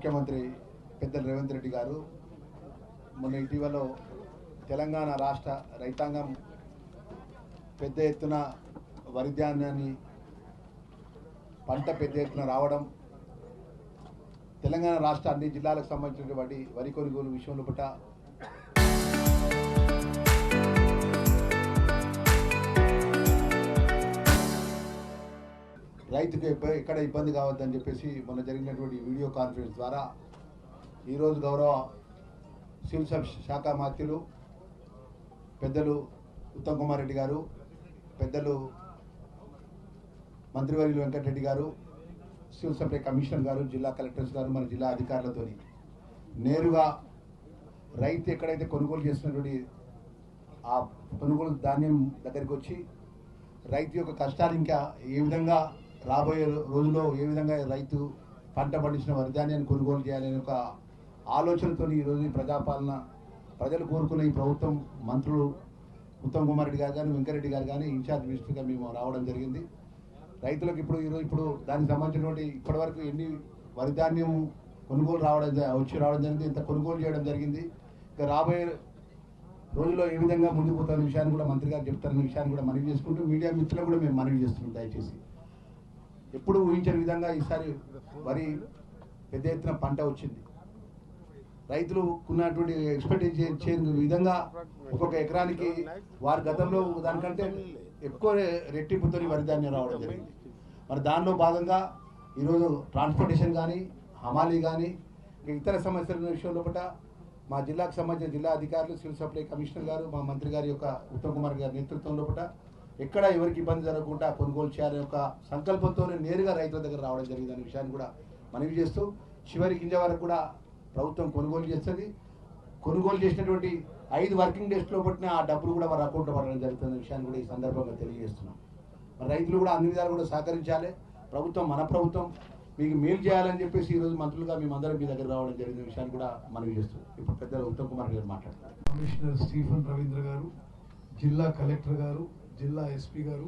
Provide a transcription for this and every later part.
ముఖ్యమంత్రి పెద్దలు రేవంత్ రెడ్డి గారు మొన్న ఇటీవల తెలంగాణ రాష్ట్ర రైతాంగం పెద్ద ఎత్తున వరి ధాన్యాన్ని పంట పెద్ద ఎత్తున రావడం, తెలంగాణ రాష్ట్ర అన్ని జిల్లాలకు సంబంధించినటువంటి వరి కొనుగోలు విషయంలో పట్ల రైతుకు ఎక్కడ ఇబ్బంది కావద్దని చెప్పేసి మొన్న జరిగినటువంటి వీడియో కాన్ఫరెన్స్ ద్వారా ఈరోజు గౌరవ సివిల్ శాఖ మంత్రులు పెద్దలు ఉత్తమ్ కుమార్ రెడ్డి గారు, పెద్దలు మంత్రివర్యులు వెంకటరెడ్డి గారు, సివిల్ సప్లై కమిషనర్ గారు, జిల్లా కలెక్టర్స్ గారు, మన జిల్లా అధికారులతో నేరుగా రైతు ఎక్కడైతే కొనుగోలు చేసినటువంటి ఆ కొనుగోలు ధాన్యం దగ్గరికి వచ్చి రైతు యొక్క కష్టాలు ఇంకా ఏ విధంగా రాబోయే రోజుల్లో ఏ విధంగా రైతు పంట పండించిన వరి ధాన్యాన్ని కొనుగోలు చేయాలనే ఒక ఆలోచనతో ఈరోజు ఈ ప్రజాపాలన ప్రజలు కోరుకున్న ఈ ప్రభుత్వం మంత్రులు ఉత్తమ్ కుమార్ రెడ్డి గారు కానీ వెంకరెడ్డి గారు కానీ ఇన్ఛార్జ్ మినిస్టర్గా మేము రావడం జరిగింది. రైతులకు ఇప్పుడు దానికి సంబంధించినటువంటి ఇప్పటివరకు ఎన్ని వరి ధాన్యం కొనుగోలు రావడం జరిగింది, ఇంత కొనుగోలు చేయడం జరిగింది, ఇంకా రాబోయే రోజుల్లో ఏ విధంగా ముందుకు పోతున్న విషయాన్ని కూడా మంత్రి గారు చెప్తారన్న విషయాన్ని కూడా మనవి చేసుకుంటూ మీడియా మిత్రులు కూడా మేము మనవి చేస్తున్నాం. దయచేసి ఎప్పుడు ఊహించని విధంగా ఈసారి వరి పెద్ద ఎత్తున పంట వచ్చింది. రైతులు ఉన్నటువంటి ఎక్స్పెక్ట్ చేయని విధంగా ఒక్కొక్క ఎకరానికి వారి గతంలో దానికంటే ఎక్కువ రెట్టింపుతో వరి ధాన్యం రావడం జరిగింది. మరి దానిలో భాగంగా ఈరోజు ట్రాన్స్పోర్టేషన్ కానీ, హమాలీ కానీ, ఇతర సమస్యల విషయంలో పట్ల మా జిల్లాకు సంబంధించిన జిల్లా అధికారులు, సివిల్ సప్లై కమిషనర్ గారు, మా మంత్రి గారి యొక్క ఉత్తమ్ కుమార్ గారి నేతృత్వంలో పట్ల ఎక్కడ ఎవరికి ఇబ్బంది జరగకుండా కొనుగోలు చేయాలనే ఒక సంకల్పంతోనే నేరుగా రైతుల దగ్గర రావడం జరిగిందనే విషయాన్ని కూడా మనవి చేస్తూ చివరి గింజ వరకు కూడా ప్రభుత్వం కొనుగోలు చేస్తుంది. కొనుగోలు చేసినటువంటి 5 వర్కింగ్ డేస్లో పట్టిన ఆ డబ్బులు కూడా వారి అకౌంట్లో పడడం జరుగుతున్న విషయాన్ని కూడా ఈ సందర్భంగా తెలియజేస్తున్నాం. మరి రైతులు కూడా అన్ని విధాలు కూడా సహకరించాలి. ప్రభుత్వం మన ప్రభుత్వం మీకు మేలు చేయాలని చెప్పేసి ఈరోజు మంత్రులుగా మేమందరం మీ దగ్గర రావడం జరిగిన విషయాన్ని కూడా మనవి చేస్తున్నాం. ఇప్పుడు పెద్దలు ఉత్తమ్ కుమార్ గారు మాట్లాడతారు. కమిషనర్ స్టీఫెన్ రవీంద్ర గారు, జిల్లా కలెక్టర్ గారు, జిల్లా ఎస్పీ గారు,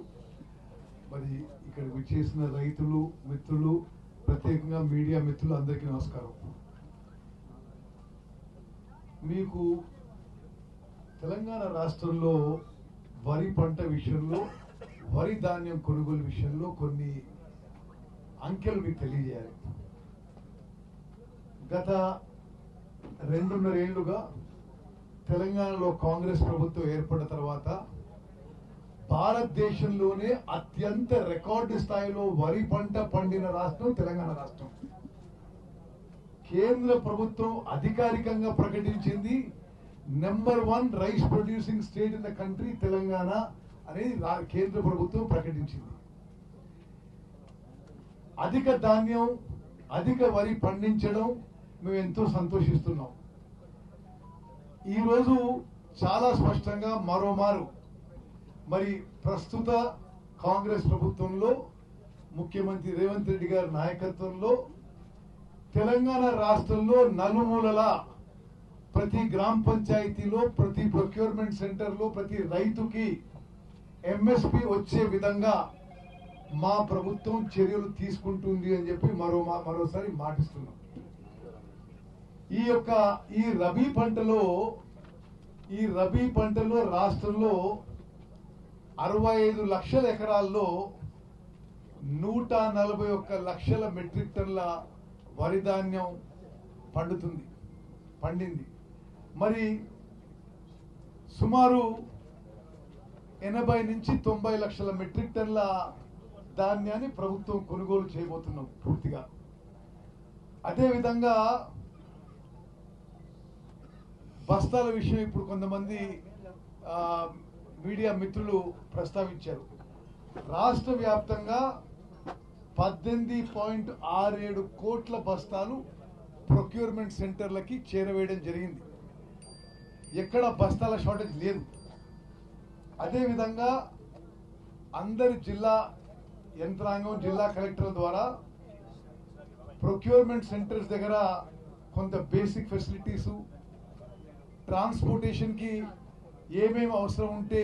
మరి ఇక్కడికి వచ్చేసిన రైతులు మిత్రులు, ప్రత్యేకంగా మీడియా మిత్రులు అందరికీ నమస్కారం. మీకు తెలంగాణ రాష్ట్రంలో వరి పంట విషయంలో, వరి ధాన్యం కొనుగోలు విషయంలో కొన్ని అంకెలు మీకు తెలియజేయాలి. గత 2.5 ఏళ్లుగా తెలంగాణలో కాంగ్రెస్ ప్రభుత్వం ఏర్పడిన తర్వాత భారతదేశంలోనే అత్యంత రికార్డు స్థాయిలో వరి పంట పండిన రాష్ట్రం తెలంగాణ రాష్ట్రం. కేంద్ర ప్రభుత్వం అధికారికంగా ప్రకటించింది number 1 rice producing state in the country Telangana అనేది కేంద్ర ప్రభుత్వం ప్రకటించింది. అధిక ధాన్యం, అధిక వరి పండించడం మేము ఎంతో సంతోషిస్తున్నాం. ఈరోజు చాలా స్పష్టంగా మరోమారు మరి ప్రస్తుత కాంగ్రెస్ ప్రభుత్వంలో ముఖ్యమంత్రి రేవంత్ రెడ్డి గారి నాయకత్వంలో తెలంగాణ రాష్ట్రంలో నలుమూలల ప్రతి గ్రామ పంచాయతీలో, ప్రతి ప్రొక్యూర్మెంట్ సెంటర్లో, ప్రతి రైతుకి ఎంఎస్పి వచ్చే విధంగా మా ప్రభుత్వం చర్యలు తీసుకుంటుంది అని చెప్పి మరోసారి మాటిస్తున్నాం. ఈ రబీ పంటలో రాష్ట్రంలో 65 లక్షల ఎకరాల్లో 141 లక్షల మెట్రిక్ టన్ల వరి ధాన్యం పండింది. మరి సుమారు 80 నుంచి 90 లక్షల మెట్రిక్ టన్ల ధాన్యాన్ని ప్రభుత్వం కొనుగోలు చేయబోతున్నాం పూర్తిగా. అదేవిధంగా బస్తాల విషయం ఇప్పుడు కొంతమంది మీడియా మిత్రులు ప్రస్తావించారు. రాష్ట్ర వ్యాప్తంగా 18.67 కోట్ల బస్తాలు ప్రొక్యూర్మెంట్ సెంటర్లకి చేరవేయడం జరిగింది. ఎక్కడ బస్తాల షార్టేజ్ లేదు. అదేవిధంగా అందరి జిల్లా యంత్రాంగం, జిల్లా కలెక్టర్ల ద్వారా ప్రొక్యూర్మెంట్ సెంటర్స్ దగ్గర కొంత బేసిక్ ఫెసిలిటీస్, ట్రాన్స్పోర్టేషన్కి ఏమేమి అవసరం ఉంటే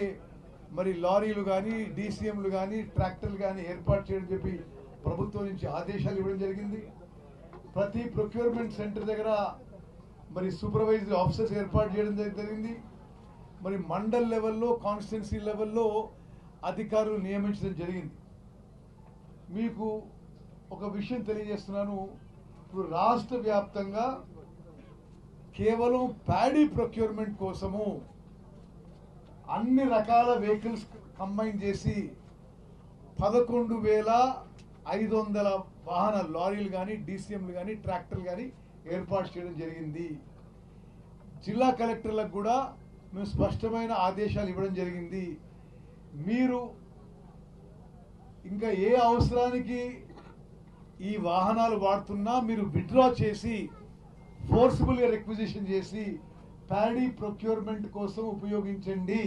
మరి లారీలు కానీ, డీసీఎంలు కానీ, ట్రాక్టర్లు కానీ ఏర్పాటు చేయడం చెప్పి ప్రభుత్వం నుంచి ఆదేశాలు ఇవ్వడం జరిగింది. ప్రతి ప్రొక్యూర్మెంట్ సెంటర్ దగ్గర మరి సూపర్వైజరీ ఆఫీసర్స్ ఏర్పాటు చేయడం జరిగింది. మరి మండల్ లెవెల్లో, కాన్స్టిట్యున్సీ లెవెల్లో అధికారులు నియమించడం జరిగింది. మీకు ఒక విషయం తెలియజేస్తున్నాను. ఇప్పుడు రాష్ట్ర వ్యాప్తంగా కేవలం ప్యాడీ ప్రొక్యూర్మెంట్ కోసము అన్ని రకాల వెహికల్స్ కంబైన్ చేసి 11,500 వాహనాలు, లారీలు కానీ, డీసీఎంలు కానీ, ట్రాక్టర్లు కానీ ఏర్పాటు చేయడం జరిగింది. జిల్లా కలెక్టర్లకు కూడా మేము స్పష్టమైన ఆదేశాలు ఇవ్వడం జరిగింది. మీరు ఇంకా ఏ అవసరానికి ఈ వాహనాలు వాడుతున్నా మీరు విత్డ్రా చేసి ఫోర్సిబుల్గా రిక్విజిషన్ చేసి ప్యాడీ ప్రొక్యూర్మెంట్ కోసం ఉపయోగించండి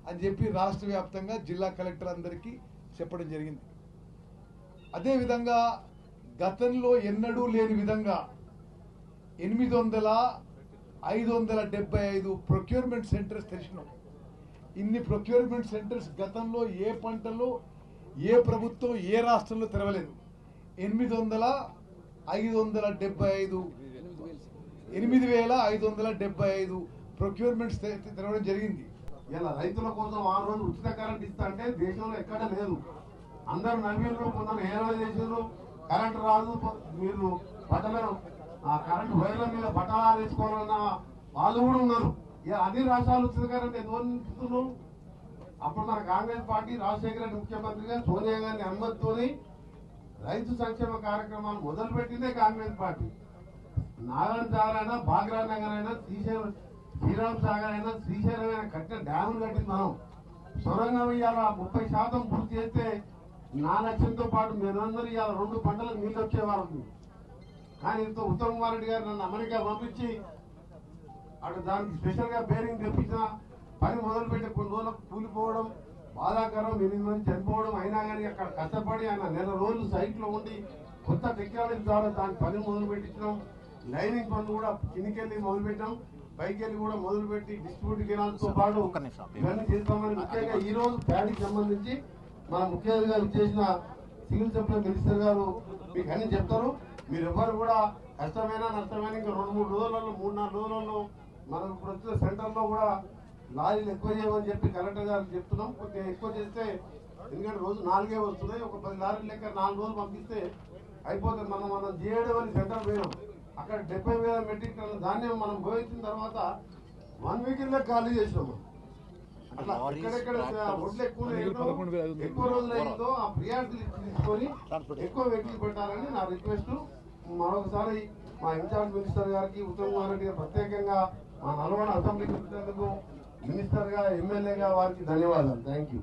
అని చెప్పి రాష్ట్ర వ్యాప్తంగా జిల్లా కలెక్టర్ అందరికీ చెప్పడం జరిగింది. అదేవిధంగా గతంలో ఎన్నడూ లేని విధంగా 800-575 ప్రొక్యూర్మెంట్ సెంటర్స్ తెరిచినాం. ఇన్ని ప్రొక్యూర్మెంట్ సెంటర్స్ గతంలో ఏ పంటలో ఏ ప్రభుత్వం ఏ రాష్ట్రంలో తెరవలేదు. 8,575 ప్రొక్యూర్మెంట్స్ తెరవడం జరిగింది. ఇలా రైతుల కోసం 6 రోజులు ఉచిత కరెంట్ ఇస్తా అంటే దేశంలో ఎక్కడ లేదు. అందరు నవ్వులు, కొందరు ఏదో చేసారు, కరెంట్ రాదు, మీరు బట్టలు ఆ కరెంట్ వైర్ల మీద బట్టలు ఆరేసుకోవాలన్న వాళ్ళు కూడా ఉన్నారు. ఇలా అన్ని రాష్ట్రాలు ఉచిత కరెంట్ ఎందుకు ఇస్తున్నారు? అప్పుడు మన కాంగ్రెస్ పార్టీ రాజశేఖర రెడ్డి ముఖ్యమంత్రిగా సోనియా గాంధీ అనుమతితోని రైతు సంక్షేమ కార్యక్రమాలు మొదలుపెట్టిందే కాంగ్రెస్ పార్టీ. నారాయణ సాగర్ అయినా, బాగ్రా నగర్ అయినా, శ్రీరామ్ సాగర్ అయినా, శ్రీశైలం అయినా కట్టిన డ్యాములు కట్టింది మనం. సొరంగం ఇవాళ 30% పూర్తి చేస్తే నా లక్ష్యంతో పాటు మీరందరూ ఇవాళ 2 పంటలకు నీళ్ళు వచ్చేవారు. కానీ ఇంత ఉత్తమ్ కుమార్ రెడ్డి గారు నన్ను అమెరికా పంపించి అటు దానికి స్పెషల్ గా బేరింగ్ తెప్పించిన పని మొదలుపెట్టి కొన్ని రోజులకు కూలిపోవడం బాధాకరం, 8 మంది చనిపోవడం. అయినా కానీ అక్కడ కష్టపడి ఆయన నెల రోజులు సైట్ లో ఉండి కొత్త టెక్నాలజీ ద్వారా దాని పని మొదలు పెట్టించడం. లైనింగ్ పనులు కూడా కిందికెళ్ళి మొదలు పెట్టాం, పైకి వెళ్ళి కూడా మొదలుపెట్టి డిస్ట్రిబ్యూట్ కెనాల్తో పాటు ఇవన్నీ చేస్తామని. ముఖ్యంగా ఈ రోజు ప్యాడీకి సంబంధించి మన ముఖ్య అధికారులు చేసిన సివిల్ సప్లై మినిస్టర్ గారు మీకు అన్ని చెప్తారు. మీరు ఎవరు కూడా కష్టమైనా నష్టమైనా ఇంకా 2-3 రోజులలో 3-4 రోజులలో మనం ఇప్పుడు వచ్చిన సెంటర్లో కూడా లారీలు ఎక్కువ చేయమని చెప్పి కలెక్టర్ గారు చెప్తున్నాం. కొద్దిగా ఎక్కువ చేస్తే, ఎందుకంటే రోజు 4 వస్తున్నాయి, ఒక 10 లారీలు లెక్క 4 రోజులు పంపిస్తే అయిపోతుంది. మనం జీఏడీ సెంటర్ పోయినాం, అక్కడ 70,000 మెట్రిక్ టన్నుల ధాన్యం మనం పోయించిన తర్వాత 1 వీక్ ఖాళీ చేసినాము. అట్లా ఎక్కడెక్కడ ఒడ్లు ఎక్కువ రోజులు అయిందో ఆ ప్రియారిటీ తీసుకొని ఎక్కువ వెహికల్ పెట్టాలని నా రిక్వెస్ట్. మరొకసారి మా ఇన్ఛార్జ్ మినిస్టర్ గారికి, ఉత్తమ్ కుమార్ రెడ్డి గారు ప్రత్యేకంగా మా నల్గొండ అసెంబ్లీకి వచ్చినందుకు మినిస్టర్ గా, ఎమ్మెల్యేగా వారికి ధన్యవాదాలు. Thank you.